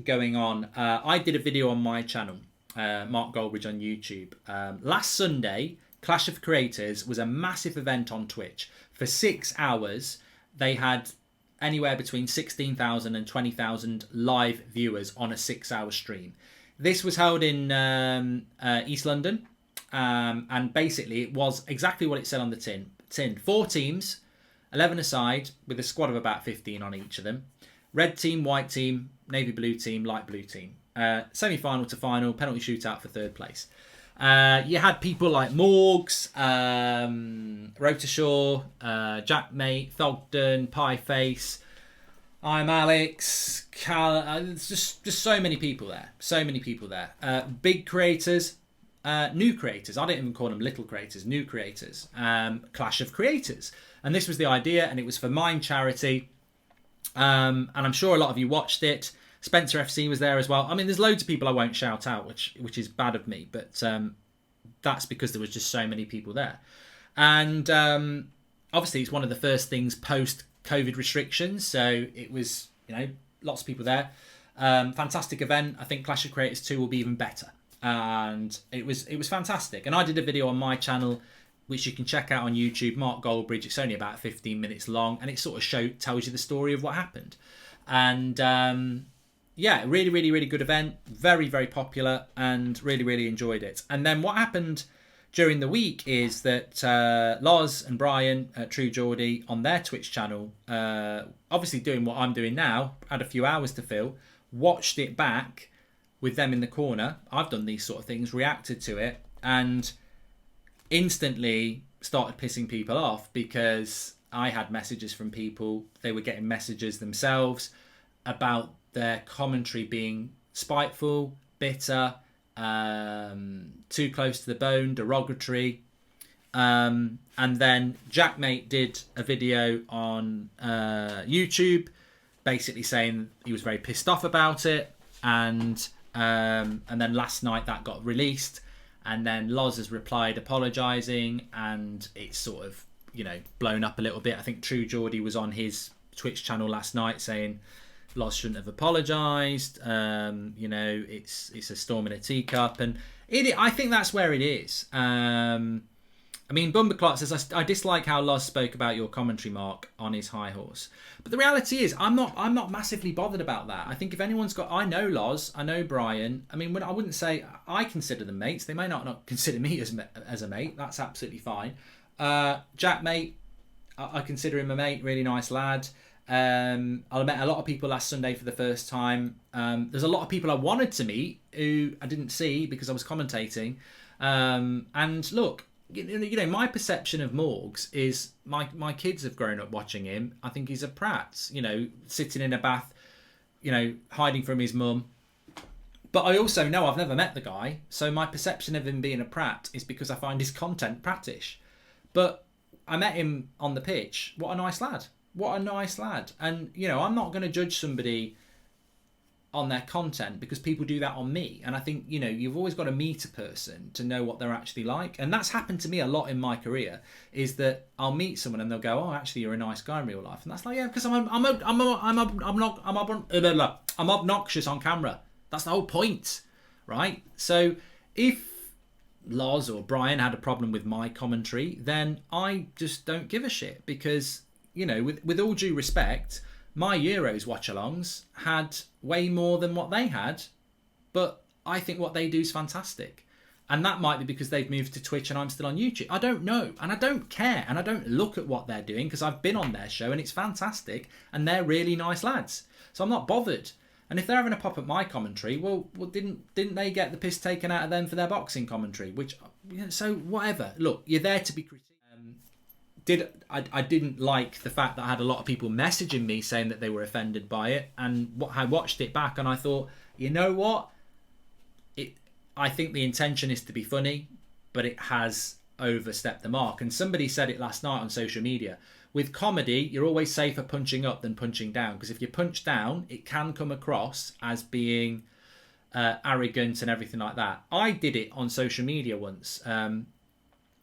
going on. I did a video on my channel, Mark Goldbridge on YouTube. Last Sunday, Clash of Creators was a massive event on Twitch. For 6 hours, they had anywhere between 16,000 and 20,000 live viewers on a 6-hour stream. This was held in East London, and basically it was exactly what it said on the tin. 4 teams, 11 aside, with a squad of about 15 on each of them. Red team, white team, navy blue team, light blue team. Semi-final to final, penalty shootout for 3rd place. You had people like Morgs, Rotashaw, Jackmate, Thogden, Pieface, I'm Alex, Cal. It's just so many people there. So many people there. Big creators, new creators. I don't even call them little creators. New creators. Clash of Creators. And this was the idea, and it was for Mind Charity. And I'm sure a lot of you watched it. Spencer FC was there as well. I mean, there's loads of people I won't shout out, which is bad of me, but that's because there was just so many people there. And obviously, it's one of the first things post COVID restrictions, so it was, lots of people there. Fantastic event. I think Clash of Creators 2 will be even better, and it was fantastic. And I did a video on my channel, which you can check out on YouTube, Mark Goldbridge. It's only about 15 minutes long, and it sort of tells you the story of what happened. And yeah, really, really, really good event. Very, very popular, and really, really enjoyed it. And then what happened during the week is that Loz and Brian, True Geordie, on their Twitch channel, obviously doing what I'm doing now, had a few hours to fill, watched it back with them in the corner. I've done these sort of things, reacted to it, and instantly started pissing people off because I had messages from people. They were getting messages themselves about their commentary being spiteful, bitter, too close to the bone, derogatory. And then Jackmate did a video on YouTube basically saying he was very pissed off about it, and then last night that got released, and then Loz has replied apologising, and it's sort of blown up a little bit. I think True Geordie was on his Twitch channel last night saying Loz shouldn't have apologised. It's a storm in a teacup, and I think that's where it is. I mean, Bumberclot says, I dislike how Loz spoke about your commentary, Mark, on his high horse. But the reality is, I'm not massively bothered about that. I think if anyone's got, I know Loz, I know Brian. I mean, I wouldn't say I consider them mates. They may not consider me as a mate. That's absolutely fine. Jack, mate, I consider him a mate. Really nice lad. I met a lot of people last Sunday for the first time. There's a lot of people I wanted to meet who I didn't see because I was commentating. And look, my perception of Morgs is my kids have grown up watching him. I think he's a prat, sitting in a bath, hiding from his mum. But I also know I've never met the guy, so my perception of him being a prat is because I find his content prattish. But I met him on the pitch. What a nice lad. What a nice lad. And, I'm not going to judge somebody on their content because people do that on me. And I think, you've always got to meet a person to know what they're actually like. And that's happened to me a lot in my career, is that I'll meet someone and they'll go, oh, actually, you're a nice guy in real life. And that's like, yeah, because I'm obnoxious on camera. That's the whole point, right? So if Loz or Brian had a problem with my commentary, then I just don't give a shit because, with all due respect, my Euros watch-alongs had way more than what they had, but I think what they do is fantastic. And that might be because they've moved to Twitch and I'm still on YouTube. I don't know, and I don't care, and I don't look at what they're doing because I've been on their show and it's fantastic, and they're really nice lads. So I'm not bothered. And if they're having a pop at my commentary, well, didn't they get the piss taken out of them for their boxing commentary? So whatever. Look, you're there to be critiqued. I didn't like the fact that I had a lot of people messaging me saying that they were offended by it, and I watched it back and I thought, you know what? I think the intention is to be funny, but it has overstepped the mark. And somebody said it last night on social media. With comedy, you're always safer punching up than punching down, because if you punch down, it can come across as being arrogant and everything like that. I did it on social media once.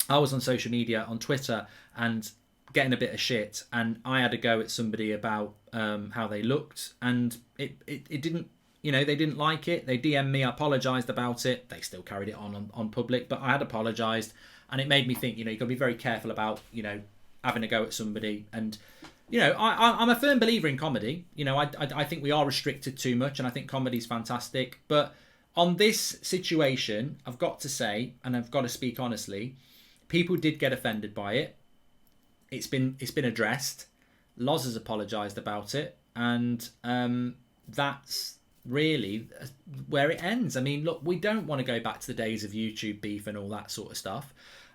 I was on social media on Twitter and getting a bit of shit, and I had a go at somebody about how they looked, and it didn't You know, they didn't like it. They DM'd me. I apologised about it. They still carried it on public, but I had apologised, and it made me think. You know, you've got to be very careful about, you know, having a go at somebody. And you know, I'm a firm believer in comedy. You know, I think we are restricted too much, and I think comedy's fantastic. But on this situation, I've got to say, and I've got to speak honestly, people did get offended by it. It's been addressed. Loz has apologised about it, and that's really where it ends. I mean, look, we don't want to go back to the days of YouTube beef and all that sort of stuff.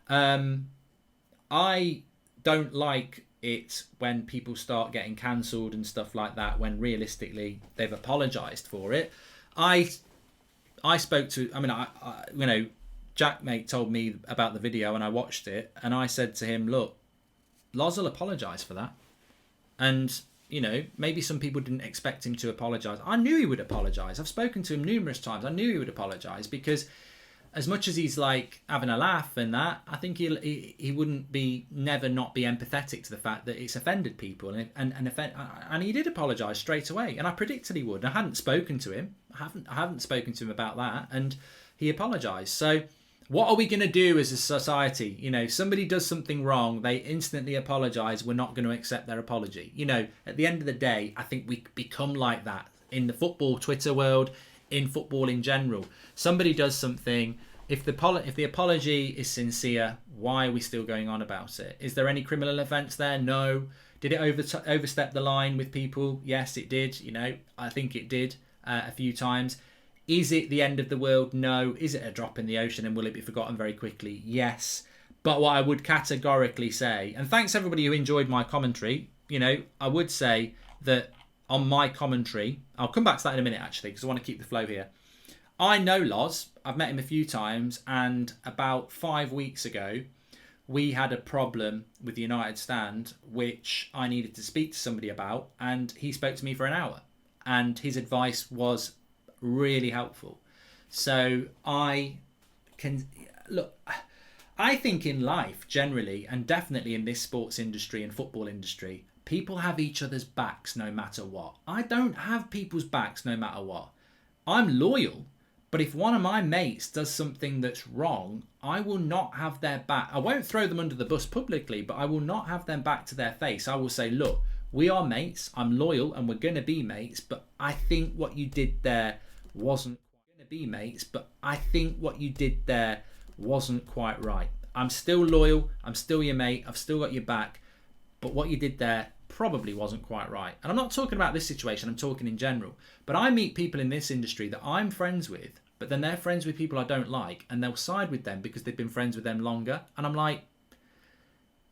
I don't like it when people start getting cancelled and stuff like that, when realistically they've apologised for it. I spoke to, I mean, I you know, Jack mate told me about the video and I watched it, and I said to him, look, Loz will apologise for that. And, you know, maybe some people didn't expect him to apologise. I knew he would apologise. I've spoken to him numerous times. I knew he would apologise, because as much as he's like having a laugh and that, I think he wouldn't be never not be empathetic to the fact that it's offended people, and he did apologise straight away, and I predicted he would. I hadn't spoken to him. I haven't spoken to him about that, and he apologised. So what are we going to do as a society? You know, somebody does something wrong, they instantly apologise. We're not going to accept their apology. You know, at the end of the day, I think we become like that in the football Twitter world, in football in general. Somebody does something, if the apology is sincere, why are we still going on about it? Is there any criminal offence there? No. Did it overstep the line with people? Yes, it did. You know, I think it did a few times. Is it the end of the world? No. Is it a drop in the ocean, and will it be forgotten very quickly? Yes. But what I would categorically say, and thanks everybody who enjoyed my commentary, you know, I would say that on my commentary, I'll come back to that in a minute actually, because I want to keep the flow here. I know Loz, I've met him a few times, and about 5 weeks ago, we had a problem with the United Stand, which I needed to speak to somebody about, and he spoke to me for an hour, and his advice was really helpful. So I think in life generally, and definitely in this sports industry and football industry, people have each other's backs no matter what. I don't have people's backs no matter what. I'm loyal, but if one of my mates does something that's wrong, I will not have their back. I won't throw them under the bus publicly, but I will not have them back to their face. I will say, look, we are mates, I'm loyal, and we're going to be mates, but I think what you did there wasn't going to be mates, but I think what you did there wasn't quite right. I'm still loyal, I'm still your mate, I've still got your back, but what you did there probably wasn't quite right. And I'm not talking about this situation, I'm talking in general. But I meet people in this industry that I'm friends with, but then they're friends with people I don't like, and they'll side with them because they've been friends with them longer. And I'm like,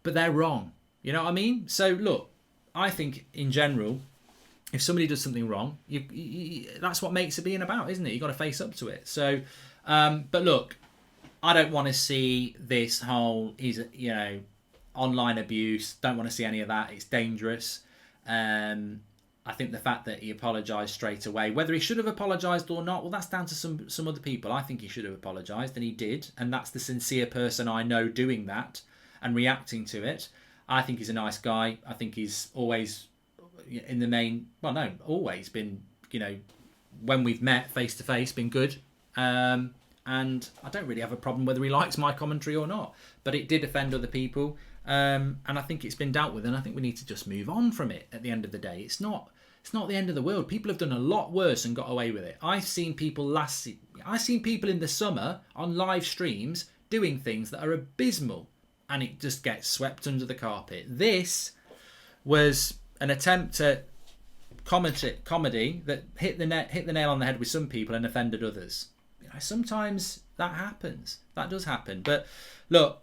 but they're wrong. You know what I mean? So look, I think in general, if somebody does something wrong, that's what makes it being about, isn't it? You've got to face up to it. So, but look, I don't want to see this whole, you know, online abuse. Don't want to see any of that. It's dangerous. I think the fact that he apologised straight away, whether he should have apologised or not, well, that's down to some other people. I think he should have apologised, and he did. And that's the sincere person I know doing that and reacting to it. I think he's a nice guy. I think he's always in the main, well, no, always been, you know, when we've met face to face, been good. And I don't really have a problem whether he likes my commentary or not. But it did offend other people. And I think it's been dealt with, and I think we need to just move on from it at the end of the day. It's not the end of the world. People have done a lot worse and got away with it. I've seen people in the summer on live streams doing things that are abysmal, and it just gets swept under the carpet. This was an attempt at comedy that hit the nail on the head with some people and offended others. You know, sometimes that happens. That does happen. But look,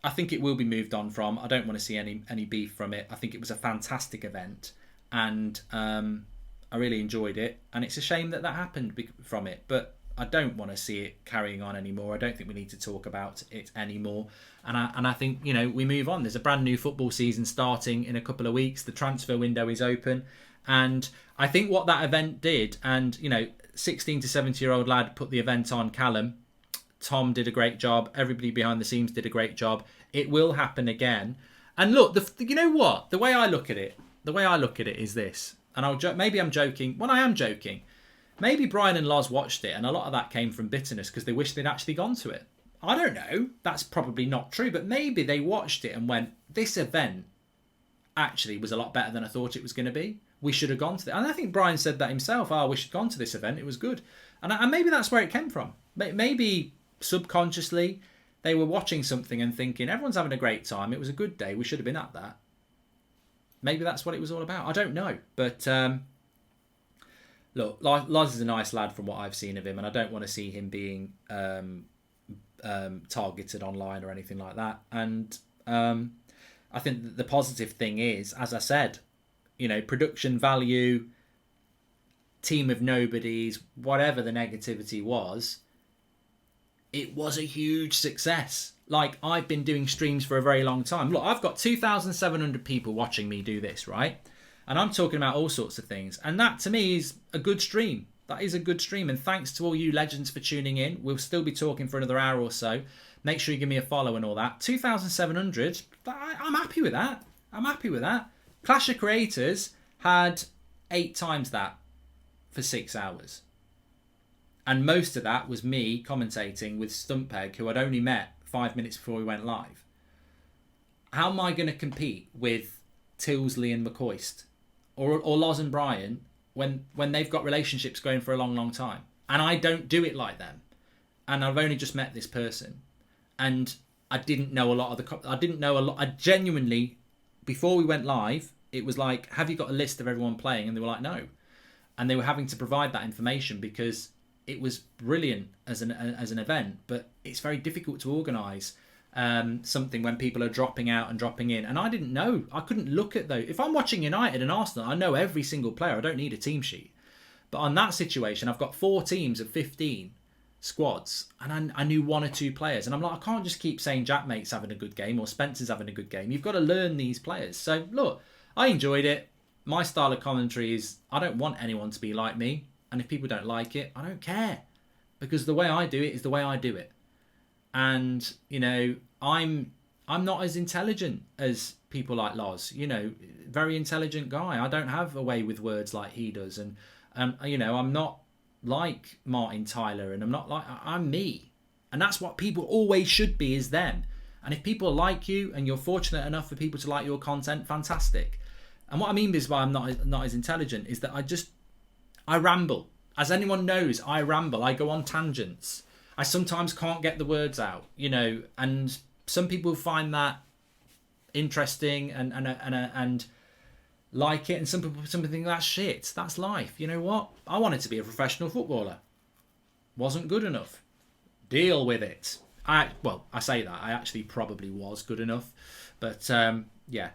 I think it will be moved on from. I don't want to see any beef from it. I think it was a fantastic event, and I really enjoyed it. And it's a shame that happened from it, but I don't want to see it carrying on anymore. I don't think we need to talk about it anymore. And I think, you know, we move on. There's a brand new football season starting in a couple of weeks. The transfer window is open, and I think what that event did, and you know, 16 to 70-year-old lad put the event on, Callum. Tom did a great job. Everybody behind the scenes did a great job. It will happen again. And look, you know what? The way I look at it is this. And maybe I'm joking. Well, I am joking. Maybe Brian and Loz watched it, and a lot of that came from bitterness because they wished they'd actually gone to it. I don't know. That's probably not true, but maybe they watched it and went, this event actually was a lot better than I thought it was going to be. We should have gone to it. And I think Brian said that himself. We should have gone to this event. It was good. And maybe that's where it came from. Maybe subconsciously they were watching something and thinking, everyone's having a great time. It was a good day. We should have been at that. Maybe that's what it was all about. I don't know. But look, Loz is a nice lad from what I've seen of him. And I don't want to see him being targeted online or anything like that. And I think the positive thing is, as I said, production value, team of nobodies, whatever the negativity was, it was a huge success. Like, I've been doing streams for a very long time. Look, I've got 2,700 people watching me do this, right? And I'm talking about all sorts of things. And that, to me, is a good stream. That is a good stream. And thanks to all you legends for tuning in. We'll still be talking for another hour or so. Make sure you give me a follow and all that. 2,700, I'm happy with that. I'm happy with that. Clash of Creators had 8 times that for 6 hours. And most of that was me commentating with Stumpeg, who I'd only met 5 minutes before we went live. How am I going to compete with Tilsley and McCoist or Loz and Brian when they've got relationships going for a long, long time? And I don't do it like them. And I've only just met this person. And I didn't know a lot of I genuinely, before we went live, it was like, have you got a list of everyone playing? And they were like, no. And they were having to provide that information because it was brilliant as an event, but it's very difficult to organise something when people are dropping out and dropping in. And I didn't know. I couldn't look at those. If I'm watching United and Arsenal, I know every single player. I don't need a team sheet. But on that situation, I've got 4 teams of 15 squads, and I knew 1 or 2 players. And I'm like, I can't just keep saying Jack Mate's having a good game or Spencer's having a good game. You've got to learn these players. So, look, I enjoyed it. My style of commentary is, I don't want anyone to be like me. And if people don't like it, I don't care. Because the way I do it is the way I do it. And, I'm not as intelligent as people like Loz. Very intelligent guy. I don't have a way with words like he does. And, I'm not like Martin Tyler. And I'm me. And that's what people always should be, is them. And if people like you and you're fortunate enough for people to like your content, fantastic. And what I mean is why I'm not as intelligent is that I ramble. As anyone knows, I ramble. I go on tangents. I sometimes can't get the words out, and some people find that interesting and like it, and some people think that's shit. That's life. You know what? I wanted to be a professional footballer. Wasn't good enough. Deal with it. I say that. I actually probably was good enough. But, yeah.